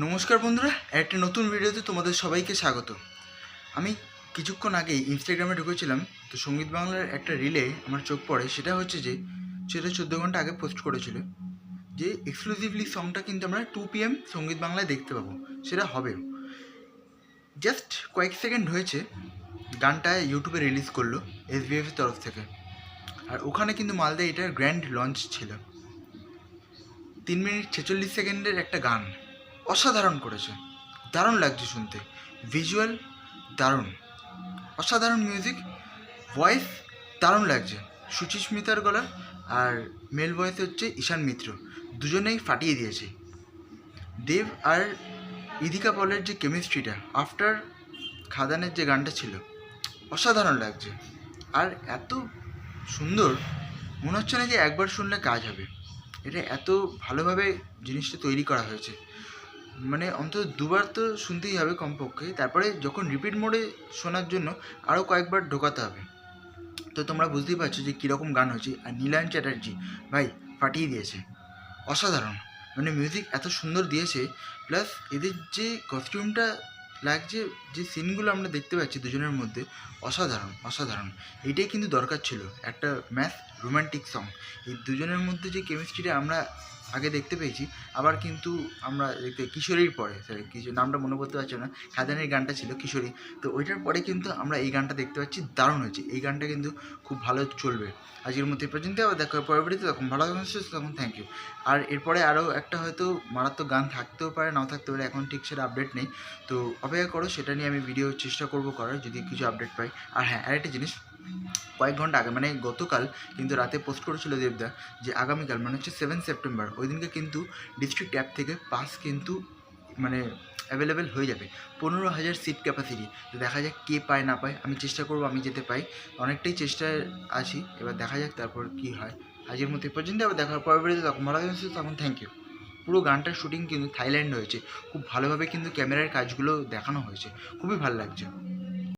নমস্কার বন্ধুরা, একটা নতুন ভিডিওতে তোমাদের সবাইকে স্বাগত। আমি কিছুক্ষণ আগেই ইনস্টাগ্রামে ঢুকেছিলাম, তো সঙ্গীত বাংলার একটা রিলে আমার চোখ পড়ে। সেটা হচ্ছে যে সেটা 14 ঘন্টা আগে পোস্ট করেছিল যে এক্সক্লুসিভলি সংটা কিন্তু আমরা 2 PM সঙ্গীত বাংলায় দেখতে পাবো। সেটা হবেও। জাস্ট কয়েক সেকেন্ড হয়েছে গানটা ইউটিউবে রিলিজ করলো SBF এর তরফ থেকে, আর ওখানে কিন্তু মালদা এটার গ্র্যান্ড লঞ্চ ছিল। 3 মিনিট 46 সেকেন্ডের একটা গান অসাধারণ করেছে, দারুণ লাগছে শুনতে, ভিজুয়াল দারুণ, অসাধারণ মিউজিক, ভয়েস দারুণ লাগছে। সুচিস্মিতার গলা আর মেল ভয়েস হচ্ছে ঈশান মিত্র, দুজনেই ফাটিয়ে দিয়েছে। দেব আর ইদিকা পলের যে কেমিস্ট্রিটা আফটার খাদানের যে গানটা ছিল অসাধারণ লাগছে। আর এত সুন্দর, মনে হচ্ছে না যে একবার শুনলে কাজ হবে। এটা এত ভালোভাবে জিনিসটা তৈরি করা হয়েছে, মানে অন্তত দুবার তো শুনতেই হবে কমপক্ষে, তারপরে যখন রিপিট মোডে শোনার জন্য আরও কয়েকবার ঢোকাতে হবে। তো তোমরা বুঝতেই পারছো যে কীরকম গান হয়েছে। আর নীলায়ন চ্যাটার্জি ভাই ফাটিয়ে দিয়েছে, অসাধারণ। মানে মিউজিক এত সুন্দর দিয়েছে, প্লাস এদের যে কস্টিউমটা লাগছে, যে সিনগুলো আমরা দেখতে পাচ্ছি দুজনের মধ্যে, অসাধারণ অসাধারণ। এইটাই কিন্তু দরকার ছিল, একটা ম্যাথ রোম্যান্টিক সং। এই দুজনের মধ্যে যে কেমিস্ট্রিটা আমরা আগে দেখতে পেয়েছি, আবার কিন্তু আমরা দেখতে কিশোরীর পরে, সরি কিছু নামটা মনে করতে পারছি না, খাদানের গানটা ছিল কিশোরী, তো ওইটার পরে কিন্তু আমরা এই গানটা দেখতে পাচ্ছি, দারুণ হয়েছে। এই গানটা কিন্তু খুব ভালো চলবে। আজকের মধ্যে পর্যন্ত, আবার দেখা হবে পরবর্তীতে, তখন ভালো থাকুন, তখন থ্যাংক ইউ। আর এরপরে আরও একটা হয়তো মারাত্মক গান থাকতেও পারে, নাও থাকতে পারে, এখন ঠিক সেটা আপডেট নেই, তো অপেক্ষা করো, সেটা নিয়ে আমি ভিডিও চেষ্টা করবো করার যদি কিছু আপডেট পাই। আর হ্যাঁ, আরেকটা জিনিস, কয়েক ঘন্টা আগে মানে গতকাল কিন্তু রাতে পোস্ট করেছিল দেবদা যে আগামীকাল মানে হচ্ছে 7 সেপ্টেম্বর, ওই দিনকে কিন্তু ডিস্ট্রিক্ট অ্যাপ থেকে পাস কিন্তু মানে অ্যাভেলেবেল হয়ে যাবে। 15,000 সিট ক্যাপাসিটি। তো দেখা যাক কে পায় না পায়, আমি চেষ্টা করবো আমি যেতে পাই, অনেকটাই চেষ্টায় আছি, এবার দেখা যাক তারপর কী হয়। আজকের মতো পর্যন্ত, আবার দেখা হবে পরবর্তীতে, তখন ভালো থাকবেন, তখন থ্যাংক ইউ। পুরো গানটার শুটিং কিন্তু থাইল্যান্ডে হয়েছে, খুব ভালোভাবে কিন্তু ক্যামেরার কাজগুলো দেখানো হয়েছে, খুবই ভালো লাগছে।